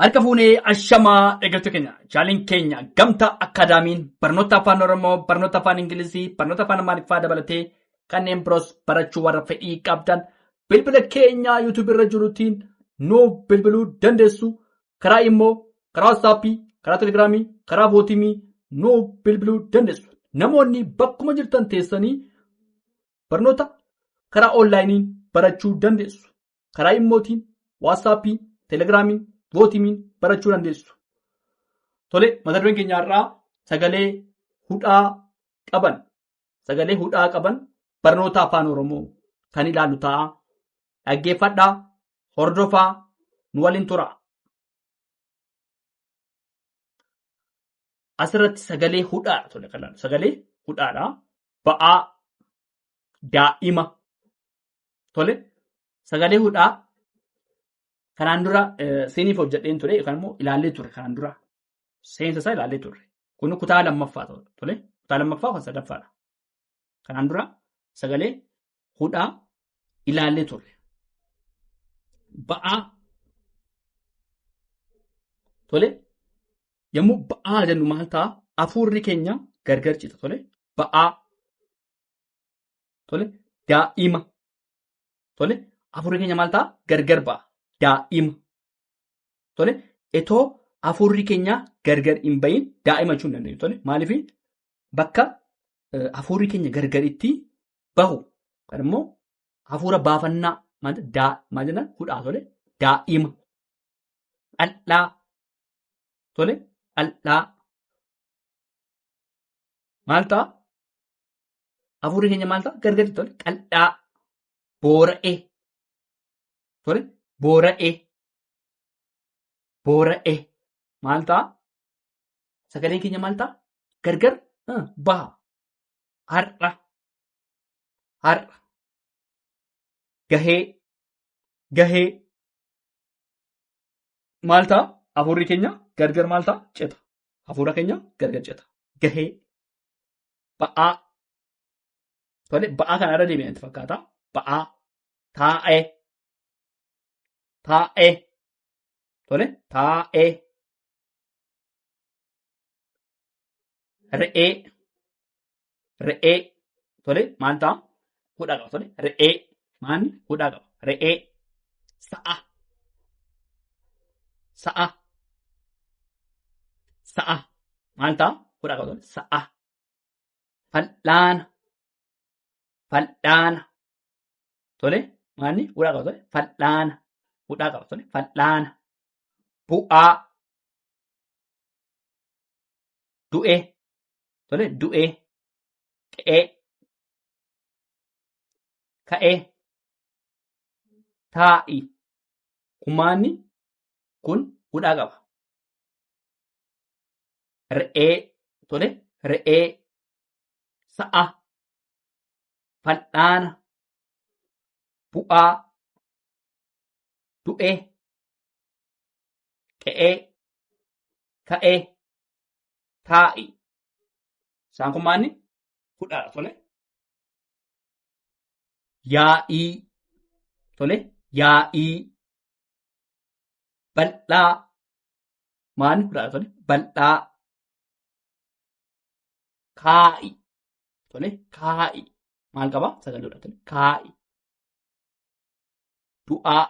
Harka fuunee ashamaa eegaltuu keenya jaaliin keenya gamta akaadaamiin barnoota afaan oromoo barnoota afaan ingilizii barnoota afaan amaariffaa dabalatee kanneen biroos barachuu warra fedhii qabdan bilbila keenya yuutuubii irra jirutiin nuu bilbiluu dandeessu. Karaa immoo karaa waatsaappii karaa telegiraamii karaa vootimii nuu bilbiluu dandeessu. Namoonni bakkuma jirtan teessanii barnoota karaa onlaayiniin barachuu dandeessu. Karaa immootiin waatsaappii telegiraamii vootimiin barachuu dandeessu. Tole mata dureen keenyaarraa sagalee hudhaa qaban. Sagalee hudhaa qaban barnoota afaan oromoo kan ilaallu ta'a. Dhaggeeffadhaa, hordofaa, nu waliin tura. Asirratti sagalee hudhaa tole kan sagalee hudhaadha. Ba'aa daa'ima. Tole sagalee hudhaa kanaan dura seeniif hojjedheen ture yookaan immoo ilaallee ture kanaan dura seensa isaa ilaallee ture. Kun kutaa lammaffaa tole kutaa lammaffaa kan sadaffaadha. Kanaan dura sagalee hudhaa ilaallee ture. Ba'aa tole yommuu ba'aa jennu maal ta'a? Hafuurri keenya gargar cita tole ba'aa tole daa'ima tole hafuurri keenya maal ta'a? Gargar ba'a. Daa'ima. Tole etoo hafuurri keenya gargar hin bahin daa'ima jechuu hin dandeenyu. Tole maaliif bakka hafuurri keenya gargaritti bahu kan immoo hafuura baafannaa maal jenna hudhaa tole daa'ima. Dhal'aa tole dhal'aa maal ta'a? Hafuurri keenya maal ta'a? Gargaritti tole dhal'aa. Boora'ee tole boora'ee maal ta'a? Sagaleen keenya maal ta'a? Gargar baha. Har'a gahee maal ta'a? Hafuurri keenya gargar maal ta'a? Cita. Hafuura keenya gargar cita. Gahee ba'aa tole ba'aa kana irra deebi'an itti fakkaata. Ba'aa taa'ee tole taa'ee re'ee tole maal ta'a? Hudhaa qaba tole re'ee maanni hudhaa qaba re'ee. Sa'a maal ta'a? Hudhaa qaba tole sa'a. Fal'aana tole maanni hudhaa qaba tole fal'aana. Hudhaa qaba tole fal'aana. Bu'aa du'ee tole du'ee. Ka'ee taa'i. Kumaanni kun hudhaa qaba. Re'ee tole re'ee. Sa'a fal'aana bu'aa du'ee qe'ee ka'ee taa'i. Isaan kun maanni hudhaadha tole. Yaa'ii tole yaa'ii. Bal'aa maanni hudhaadha tole bal'aa. Kaa'i tole kaa'i maal qaba? Sagaleedha tole kaa'i. Du'aa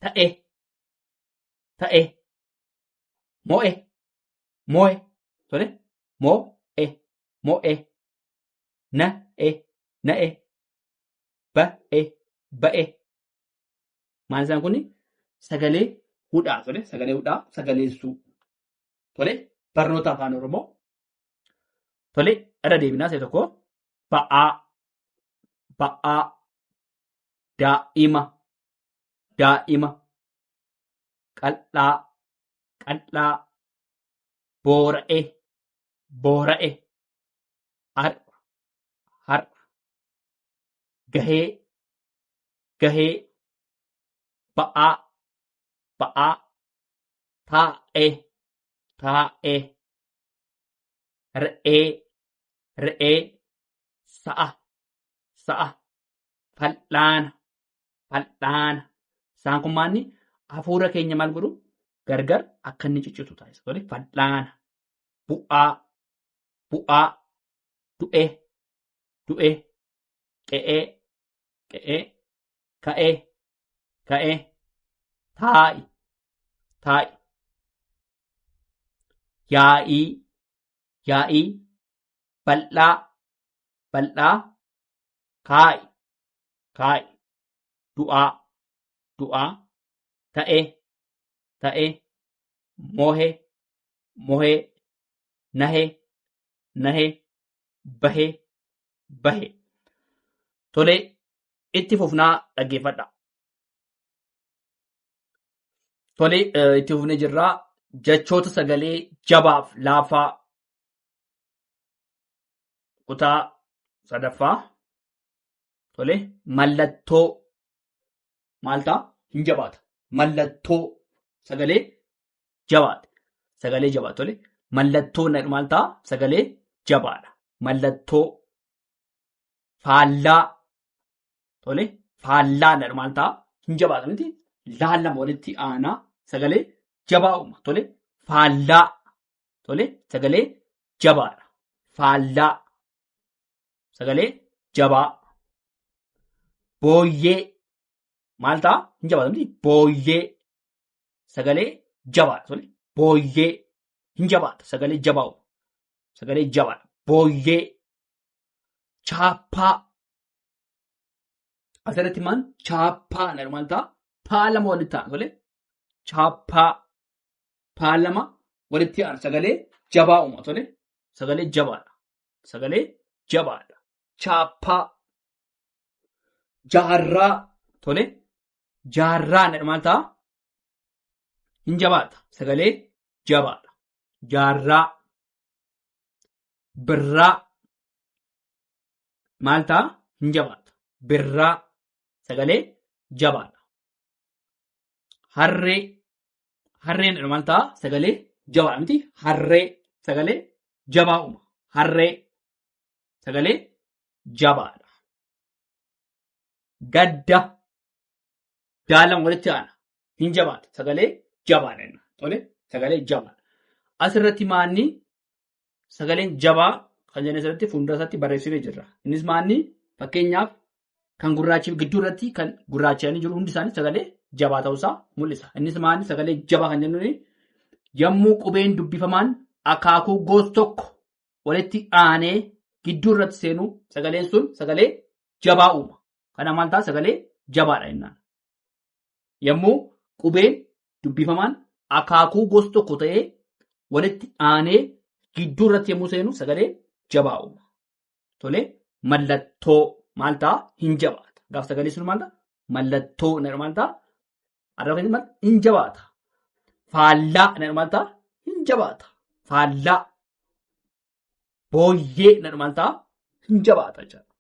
ta'e. Mo'e tole mo'e. Na'e. Ba'e. Maal isaan kuni? Sagalee hudhaa tole sagalee hudhaa sagaleessuu. Tole barnoota afaan oromoo tole irra deebinaa isa tokko ba'aa daa'ima qal'aa boora'e har'a gahee ba'aa taa'ee re'ee sa'a fal'aana fal'aana. Isaan kun maanni hafuura keenya maal godhu gargar akka inni ciccitu taasisa. Tole fal'aana. Bu'aa, bu'aa, du'e, du'e, qe'ee, qe'ee, ka'ee, ka'ee, taa'i, taa'i, yaa'ii, yaa'ii, bal'aa, bal'aa, kaa'i, kaa'i, du'aa, du'aa, ta'e, ta'e, mohe, mohe, nahe, nahe, bahe, bahe. Tole itti fufnaa dhaggeeffadha. Tole itti fufnee jirraa jechoota sagalee jabaaf laafaa kutaa sadaffaa. Tole mallattoo maal ta'a hin jabaata. Mallattoo sagalee jabaate. Sagalee jabaate. Tole mallattoo maal ta'a sagalee jabaadha. Mallattoo faallaa. Tole faallaa maal ta'a hin jabaata miti. Laallama walitti aanaa sagalee jabaa uuma. Tole faallaa. Tole sagalee jabaadha. Faallaa. Sagalee jabaa. Booyyee maal ta'a hin jabaata miti. Booyyee sagalee jabaadha. Tole booyyee hin jabaata. Sagalee jabaa uuma. Sagalee jabaadha. Booyyee. Chaappaa. Asirratti maal chaappaa maal ta'a? Paa lama walitti ta'a. Tole chaappaa. Paa lama walitti ta'a. Sagalee jabaa uuma. Tole sagalee jabaadha. Sagalee jabaadha. Chaappaa. Jaarraa. Tole jaarraa maal ta'a? Hin jabaata. Sagalee jabaadha. Jaarraa. Birraa. Maal ta'a? Hin jabaata. Birraa. Sagalee jabaadha. Harree. Harreen maal ta'a? Sagalee jabaadha miti. Harree. Sagalee jabaa uuma. Harree. Sagalee jabaadha. Gadda. Daalan walitti aana. Hin jabaata. Sagalee jabaadha. Tole sagalee jabaadha. Asirratti maanni sagaleen jabaa kan jennu asirratti fuuldura isaatti barreessinee jirra. Innis maanni fakkeenyaaf kan gurraachi gidduu irratti kan gurraacha'anii jiru hundi isaanii sagalee jabaa ta'uusaa mul'isa. Innis maanni sagalee jabaa kan jennuun yommuu qubeen dubbifamaan akaakuu goos tokko walitti aanee gidduu irratti seenuu sagaleen sun sagalee jabaa uuma. Kana maal ta'a sagalee jabaadha jennaan. Yommuu qubeen dubbifamaan akaakuu goos tokko ta'ee walitti aanee gidduu irratti yommuu seenu sagalee jabaa uuma. Tole mallattoo maal ta'a hin jabaata. Gaaf sagalee sun maal ta'a? Mallattoo maal ta'a? Arraba maal hin jabaata. Faallaa maal ta'a? Hin jabaata. Faallaa. Booyyee maal ta'a? Hin jabaata jechuudha.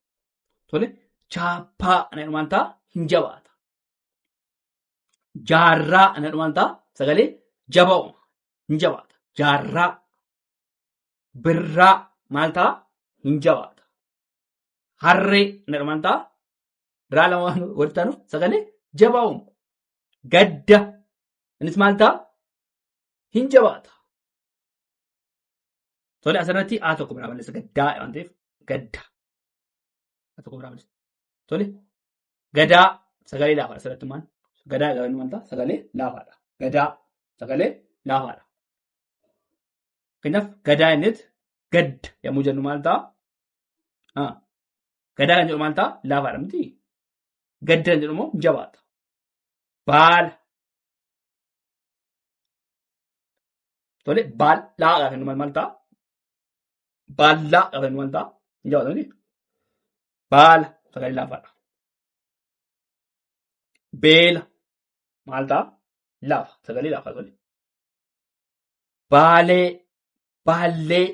Tole chaappaa maal ta'a? Hin jabaata. Jaarraa maal ta'a? Sagalee jabaa uuma. Hin jabaata. Jaarraa. Birraa maal ta'a? Hin jabaata. Harree maal ta'a? Biraa lama walitti aanuuf sagalee jabaa uuma. Gadda. Innis maal ta'a? Hin jabaata. Tole asirratti tokko biraa balleessa gaddaa waan ta'eef gadda. Tokko biraa balleessa. Tole gadaa sagalee laafaadha asirratti maal? Gadaa gabaabinni maal ta'a? Sagalee laafaadha. Gadaa sagalee laafaadha. Kanaaf gadaa innis gadda yommuu jennu maal ta'a? Gadaa kan jedhu maal ta'a? Laafaadha miti. Gadda kan jedhu immoo jabaata. Baala. Tole baallaa gaafa inni maal ta'a? Baallaa gaafa inni maal ta'a? Hin jabaata miti. Baala sagalee laafaadha. Beela maal ta'a? Laafa sagalee laafa tole. Baalee. Baallee.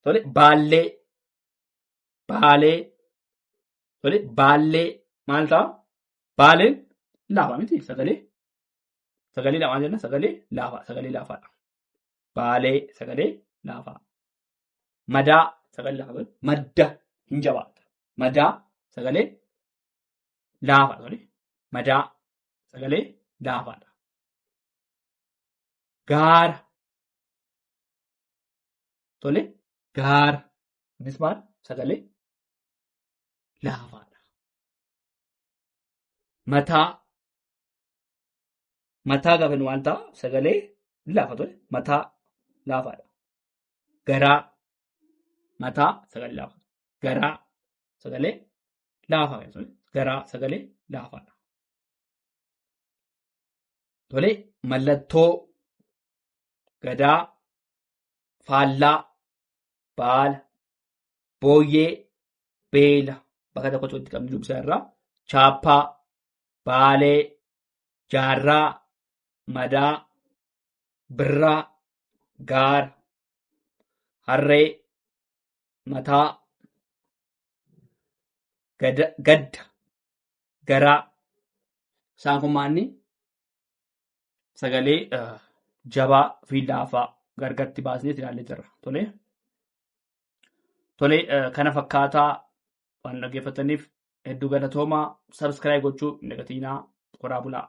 Tole baallee. Baalee. Tole baallee maal ta'a? Baaleen laafa miti sagalee. Sagalee laafa jenna sagalee laafa sagalee laafaadha. Baalee sagalee laafaa. Madaa sagalee laafa. Madda hin jabaata. Madaa sagalee laafaadha. Tole madaa sagalee laafaadha. Gaara tole gaara innis maal sagalee laafaadha. Mataa gaafa nu waan ta'a sagalee laafa tole mataa laafaadha. Garaa mataa sagalee laafa garaa sagalee laafaadha. Tole garaa sagalee laafaadha. Tole mallattoo gadaa faallaa baala booyyee beela bakka tokkotti walitti qabni dubbisaa irraa chaappaa baalee jaarraa madaa birraa gaara harree mataa gadda garaa isaan kun maanni sagalee jabaa fi laafaa gargatti baasnee ilaallee jirra. Tole kana fakkaataa waan dhaggeeffataniif hedduu galatoomaa. Sabskiraayib gochuu hin dagatinaa. Horaa bulaa.